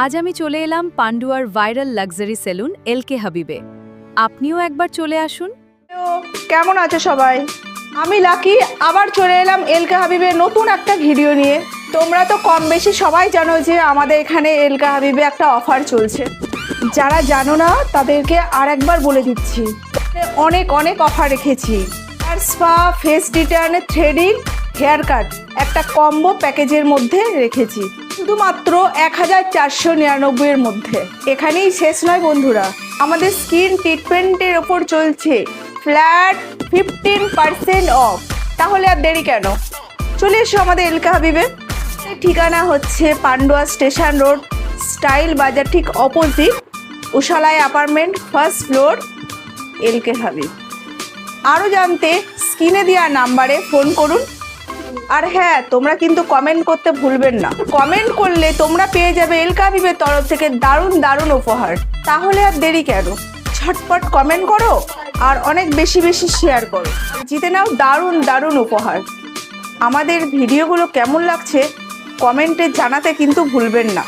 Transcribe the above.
আজ আমি চলে এলাম পান্ডুয়ার ভাইরাল লাক্সারি সেলুন এলকে হাবিবে। আপনিও একবার চলে আসুন। কেমন আছো সবাই? আমি লাকি আবার চলে এলাম এলকে হাবিবের নতুন একটা ভিডিও নিয়ে। তোমরা তো কম বেশি সবাই জানো যে আমাদের এখানে এলকে হাবিবে একটা অফার চলছে। যারা জানো না তাদেরকে আর একবার বলে দিচ্ছি, অনেক অনেক অফার রেখেছি। আর spa, face return, threading, hair cut একটা কম্বো প্যাকেজের মধ্যে রেখেছি শুধুমাত্র 1499-এর মধ্যে। এখানেই শেষ নয় বন্ধুরা, আমাদের স্কিন ট্রিটমেন্টের ওপর চলছে ফ্ল্যাট 15% অফ। তাহলে আর দেরি কেন, চলে এসো আমাদের এলকে হাবিবে। ঠিকানা হচ্ছে Pandua station road, Style Baazar ঠিক অপোজিট, উশালায় অ্যাপার্টমেন্ট, ফার্স্ট ফ্লোর, এলকে হাবিব। আরও জানতে স্ক্রিনে দেওয়া নাম্বারে ফোন করুন। আর হ্যাঁ, তোমরা কিন্তু কমেন্ট করতে ভুলবেন না। কমেন্ট করলে তোমরা পেয়ে যাবে এলকে হাবিবের তরফ থেকে দারুণ দারুণ উপহার। তাহলে আর দেরি কেন, ঝটপট কমেন্ট করো আর অনেক বেশি বেশি শেয়ার করো, জিতে নাও দারুণ দারুণ উপহার। আমাদের ভিডিওগুলো কেমন লাগছে কমেন্টে জানাতে কিন্তু ভুলবেন না।